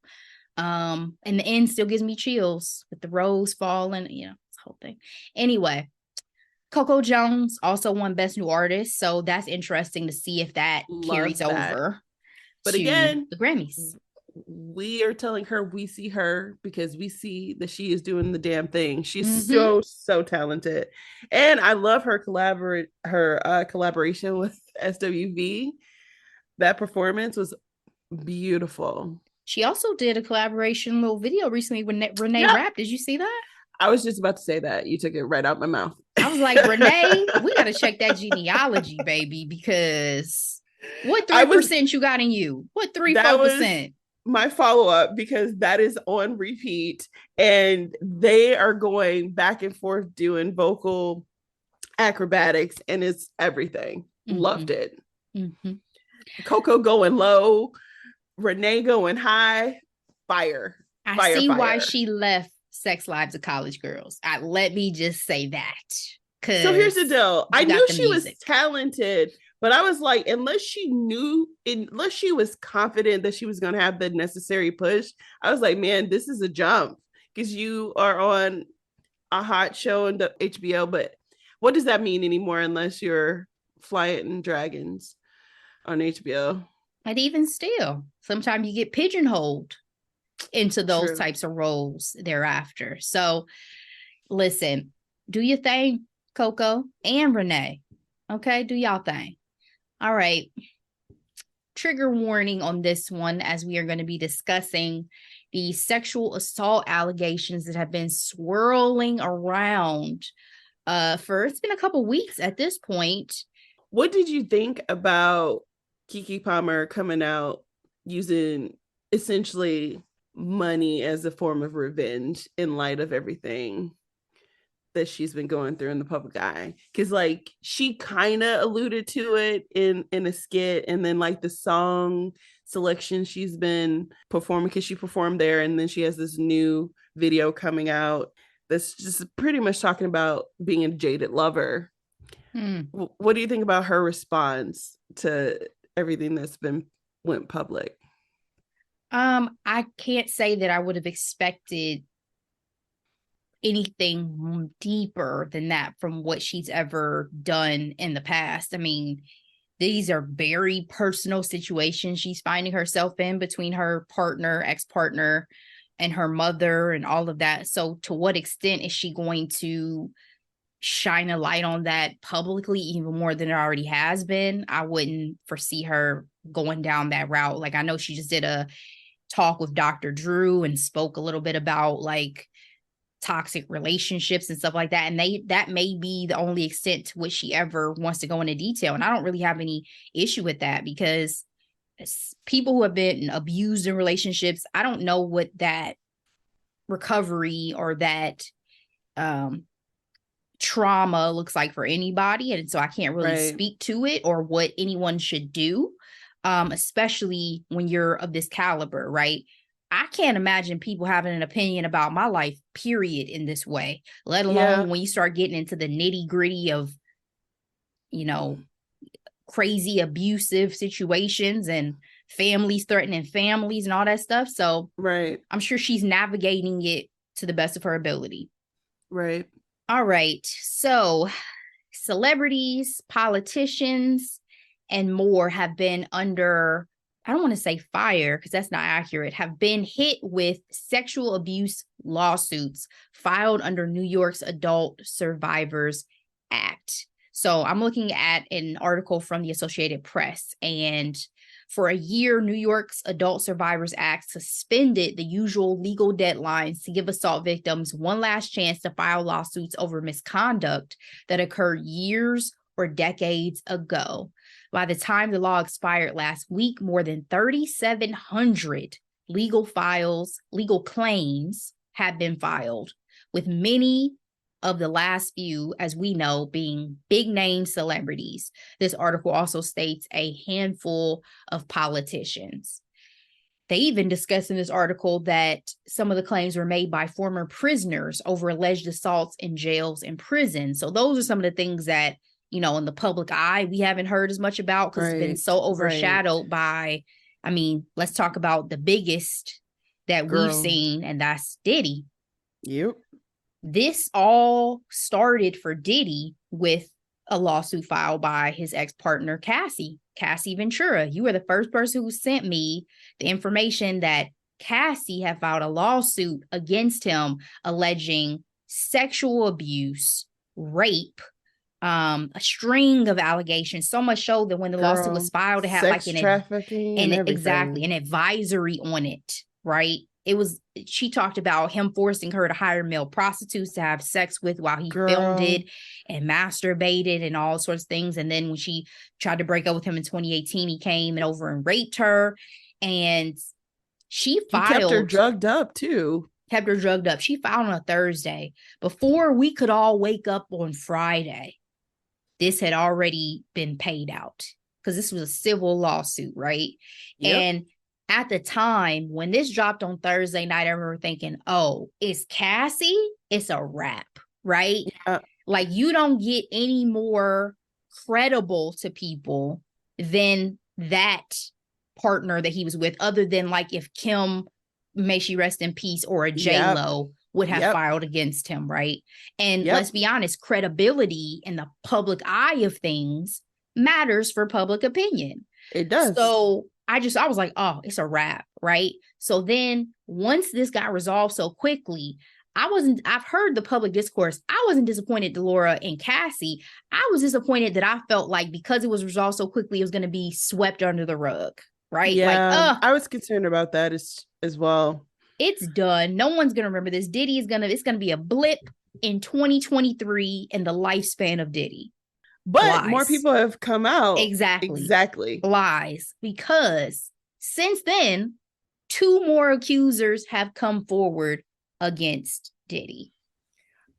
And the end still gives me chills with the rose falling, this whole thing. Anyway, Coco Jones also won Best New Artist, so that's interesting to see if that carries over. But again, the Grammys. We are telling her we see her because we see that she is doing the damn thing. She's so talented, and I love her collaboration with SWV. That performance was beautiful. She also did a collaboration little video recently with Renee Rapp. Did you see that? I was just about to say that. You took it right out my mouth. I was like, Renee, we got to check that genealogy, baby, because what 3% you got in you? What 3-4%? My follow-up, because that is on repeat, and they are going back and forth doing vocal acrobatics, and it's everything. Loved it. Coco going low, Renee going high. Fire. I see why she left Sex Lives of College Girls. Let me just say that. So here's the deal. I knew she was talented, but I was like, unless she was confident that she was going to have the necessary push, I was like, man, this is a jump because you are on a hot show on the HBO. But what does that mean anymore unless you're flying dragons on HBO? And even still, sometimes you get pigeonholed into those types of roles thereafter. So listen, do your thing, Coco and Renee. Okay, do y'all thing. All right. Trigger warning on this one, as we are going to be discussing the sexual assault allegations that have been swirling around it's been a couple weeks at this point. What did you think about Keke Palmer coming out using essentially money as a form of revenge in light of everything that she's been going through in the public eye? Because like she kind of alluded to it in a skit, and then like the song selection she's been performing, because she performed there, and then she has this new video coming out that's just pretty much talking about being a jaded lover. Hmm. What do you think about her response to everything that's been went public? I can't say that I would have expected anything deeper than that from what she's ever done in the past. I mean, these are very personal situations she's finding herself in between her partner, ex-partner, and her mother and all of that. So to what extent is she going to shine a light on that publicly even more than it already has been? I wouldn't foresee her going down that route. Like, I know she just did a talk with Dr. Drew and spoke a little bit about like toxic relationships and stuff like that. And that may be the only extent to which she ever wants to go into detail. And I don't really have any issue with that, because people who have been abused in relationships, I don't know what that recovery or that trauma looks like for anybody. And so I can't really Right. speak to it or what anyone should do, especially when you're of this caliber, right? I can't imagine people having an opinion about my life, period, in this way, let Yeah. alone when you start getting into the nitty gritty of, you know, crazy abusive situations and families threatening families and all that stuff. So Right. I'm sure she's navigating it to the best of her ability. Right. All right. So celebrities, politicians, and more have been under, I don't want to say fire because that's not accurate, have been hit with sexual abuse lawsuits filed under New York's Adult Survivors Act. So I'm looking at an article from the Associated Press, and for a year, New York's Adult Survivors Act suspended the usual legal deadlines to give assault victims one last chance to file lawsuits over misconduct that occurred years or decades ago. By the time the law expired last week, more than 3,700 legal claims had been filed, with many of the last few, as we know, being big name celebrities. This article also states a handful of politicians. They even discuss in this article that some of the claims were made by former prisoners over alleged assaults in jails and prisons. So those are some of the things that, you know, in the public eye, we haven't heard as much about because it's been so overshadowed by, I mean, let's talk about the biggest that we've seen, and that's Diddy. Yep. This all started for Diddy with a lawsuit filed by his ex-partner, Cassie Ventura. You were the first person who sent me the information that Cassie had filed a lawsuit against him alleging sexual abuse, rape, a string of allegations, so much so that when the lawsuit was filed, it had like trafficking and everything. Exactly, an advisory on it, right? She talked about him forcing her to hire male prostitutes to have sex with while he filmed it and masturbated and all sorts of things. And then when she tried to break up with him in 2018, he came and over and raped her. And she filed. He kept her drugged up too. She filed on a Thursday. Before we could all wake up on Friday, this had already been paid out because this was a civil lawsuit, right? Yep. And at the time when this dropped on Thursday night, I remember thinking, oh, it's Cassie? It's a wrap, right? Yeah. Like, you don't get any more credible to people than that partner that he was with, other than like if Kim, may she rest in peace, or a J-Lo would have filed against him, right? And let's be honest, credibility in the public eye of things matters for public opinion. It does. So I was like, oh, it's a wrap, right? So then once this got resolved so quickly, I've heard the public discourse. I wasn't disappointed, Delora and Cassie. I was disappointed that I felt like because it was resolved so quickly, it was going to be swept under the rug, right? Yeah, like, I was concerned about that as well. It's done. No one's going to remember this. It's going to be a blip in 2023 in the lifespan of Diddy. But more people have come out. Exactly. Lies. Because since then, 2 more accusers have come forward against Diddy.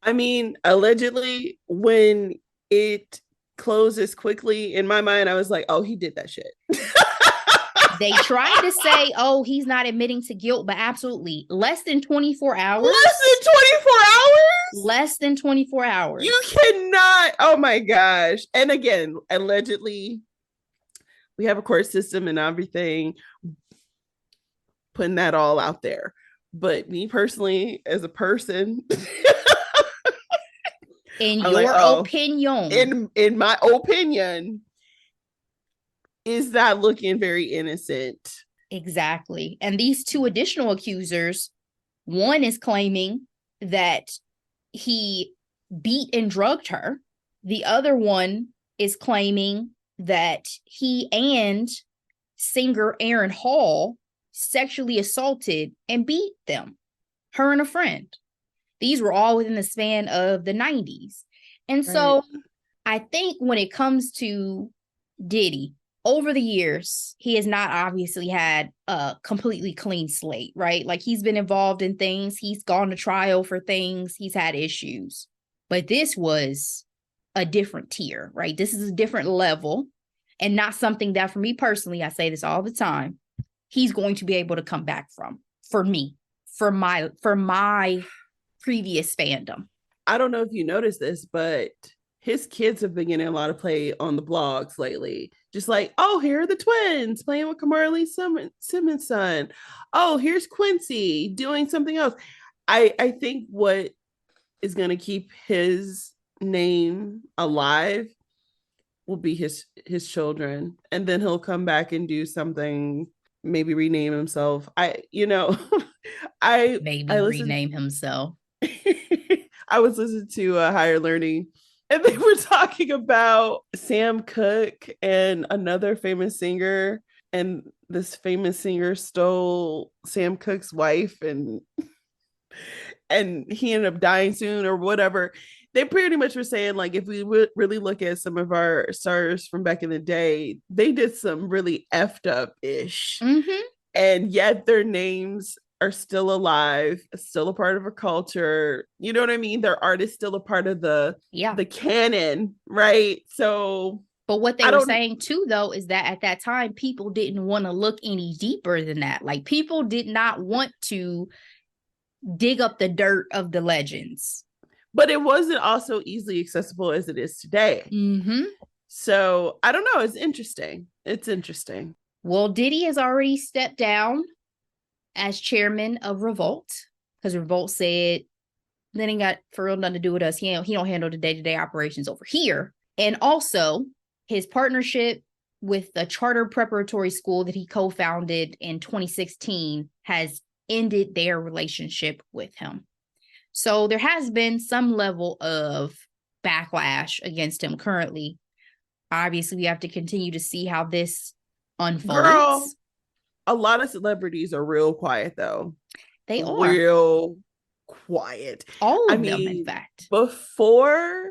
I mean, allegedly, when it closes quickly, in my mind, I was like, oh, he did that shit. They tried to say, oh, he's not admitting to guilt, but absolutely less than 24 hours. Less than 24 hours? Less than 24 hours. You cannot. Oh my gosh. And again, allegedly, we have a court system and everything, putting that all out there. But me personally, as a person, in your opinion, in my opinion, is that looking very innocent? Exactly. And these two additional accusers, one is claiming that he beat and drugged her. The other one is claiming that he and singer Aaron Hall sexually assaulted and beat them, her and a friend. These were all within the span of the 90s. And so I think when it comes to Diddy, over the years, he has not obviously had a completely clean slate, right? Like, he's been involved in things. He's gone to trial for things. He's had issues. But this was a different tier, right? This is a different level, and not something that, for me personally, I say this all the time, he's going to be able to come back from, for me, for my previous fandom. I don't know if you noticed this, but his kids have been getting a lot of play on the blogs lately. Just like, oh, here are the twins playing with Kamari Simmons' son. Oh, here's Quincy doing something else. I think what is going to keep his name alive will be his children, and then he'll come back and do something, maybe rename himself. Rename himself. I was listening to Higher Learning, and they were talking about Sam Cooke and another famous singer, and this famous singer stole Sam Cooke's wife, and he ended up dying soon or whatever. They pretty much were saying, like, if we really look at some of our stars from back in the day, they did some really effed up ish. Mm-hmm. And yet their names are still alive, still a part of our culture. You know what I mean? Their art is still a part of the canon, right? So, but what they were saying too, though, is that at that time, people didn't want to look any deeper than that. Like, people did not want to dig up the dirt of the legends. But it wasn't also easily accessible as it is today. Mm-hmm. So I don't know. It's interesting. Well, Diddy has already stepped down as chairman of Revolt, because Revolt said that ain't got for real nothing to do with us. He don't handle the day-to-day operations over here. And also, his partnership with the charter preparatory school that he co-founded in 2016 has ended their relationship with him. So there has been some level of backlash against him currently. Obviously, we have to continue to see how this unfolds. Girl, a lot of celebrities are real quiet, though. They are. Real quiet. All of them, in fact. Before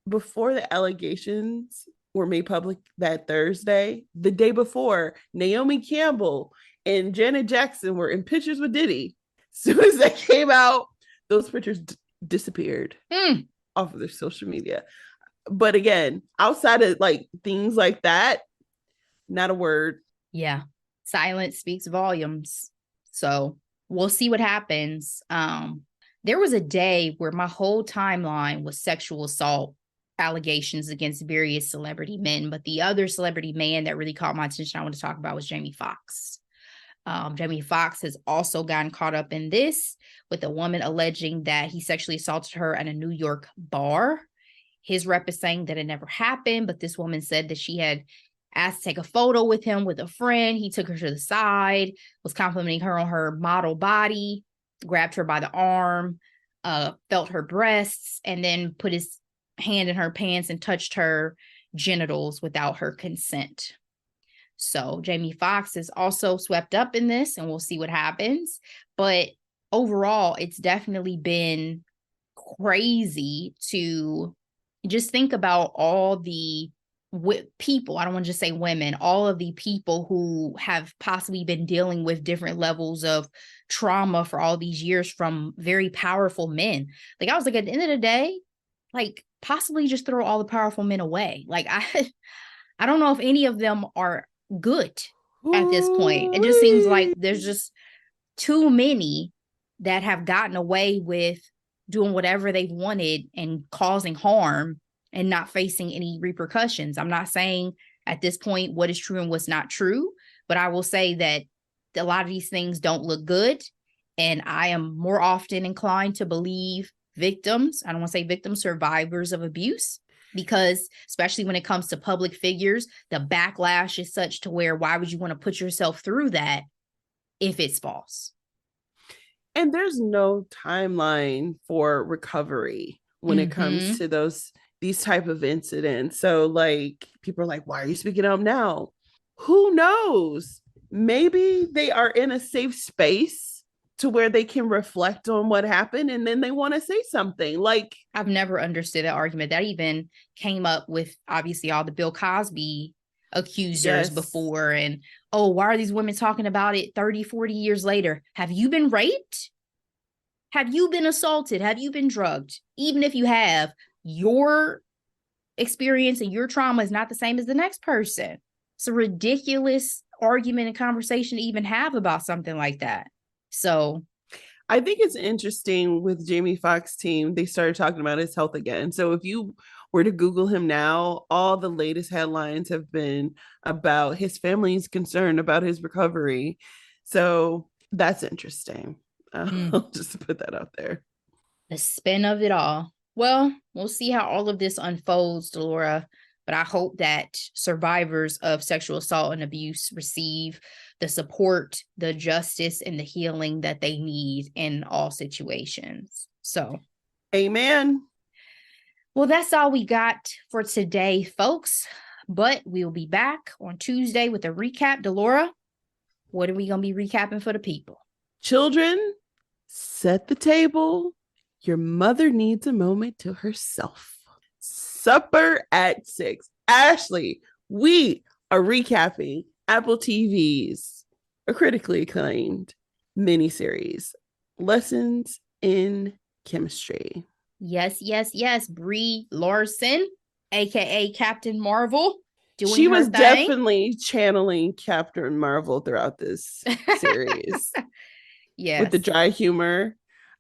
the allegations were made public that Thursday, the day before, Naomi Campbell and Janet Jackson were in pictures with Diddy. As soon as that came out, those pictures disappeared off of their social media. But again, outside of like things like that, not a word. Yeah. Silence speaks volumes. So we'll see what happens. There was a day where my whole timeline was sexual assault allegations against various celebrity men. But the other celebrity man that really caught my attention I want to talk about was Jamie Foxx. Jamie Foxx has also gotten caught up in this, with a woman alleging that he sexually assaulted her at a New York bar. His rep is saying that it never happened, but this woman said that she had asked to take a photo with him with a friend. He took her to the side, was complimenting her on her model body, grabbed her by the arm, felt her breasts, and then put his hand in her pants and touched her genitals without her consent. So Jamie Foxx is also swept up in this, and we'll see what happens. But overall, it's definitely been crazy to just think about all the people, I don't want to just say women, all of the people who have possibly been dealing with different levels of trauma for all these years from very powerful men. Like, I was like, at the end of the day, like, possibly just throw all the powerful men away. Like, I don't know if any of them are good. at this point. It just seems like there's just too many that have gotten away with doing whatever they wanted and causing harm and not facing any repercussions. I'm not saying at this point what is true and what's not true, but I will say that a lot of these things don't look good. And I am more often inclined to believe victims. I don't want to say victims, survivors of abuse, because especially when it comes to public figures, the backlash is such to where why would you want to put yourself through that if it's false? And there's no timeline for recovery when it comes to these type of incidents. So like people are like, why are you speaking up now? Who knows? Maybe they are in a safe space to where they can reflect on what happened and then they want to say something. Like, I've never understood that argument. That even came up with obviously all the Bill Cosby accusers before. And, oh, why are these women talking about it 30, 40 years later? Have you been raped? Have you been assaulted? Have you been drugged? Even if you have, your experience and your trauma is not the same as the next person. It's a ridiculous argument and conversation to even have about something like that. So I think it's interesting with Jamie Foxx team, they started talking about his health again. So if you were to Google him now, all the latest headlines have been about his family's concern about his recovery. So that's interesting. I'll just put that out there. The spin of it all. Well, we'll see how all of this unfolds, Delora. But I hope that survivors of sexual assault and abuse receive the support, the justice, and the healing that they need in all situations. So, amen. Well, that's all we got for today, folks. But we'll be back on Tuesday with a recap. Delora, what are we going to be recapping for the people? Children, set the table. Your mother needs a moment to herself. Supper at 6. Ashley, we are recapping Apple TV's a critically acclaimed miniseries, Lessons in Chemistry. Yes. Brie Larson, aka Captain Marvel. She was definitely channeling Captain Marvel throughout this series. Yes. With the dry humor.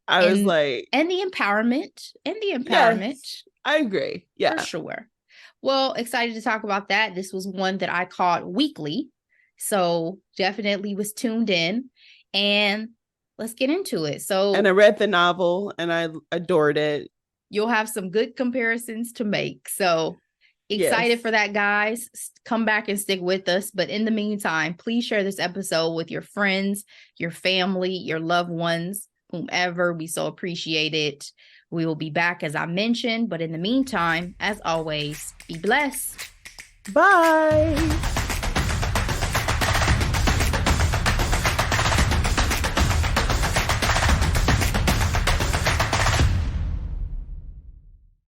I was like... And the empowerment. Yes, I agree. Yeah. For sure. Well, excited to talk about that. This was one that I caught weekly. So definitely was tuned in. And let's get into it. And I read the novel and I adored it. You'll have some good comparisons to make. So excited for that, guys. Come back and stick with us. But in the meantime, please share this episode with your friends, your family, your loved ones, whomever. We so appreciate it. We will be back, as I mentioned. But in the meantime, as always, be blessed. Bye.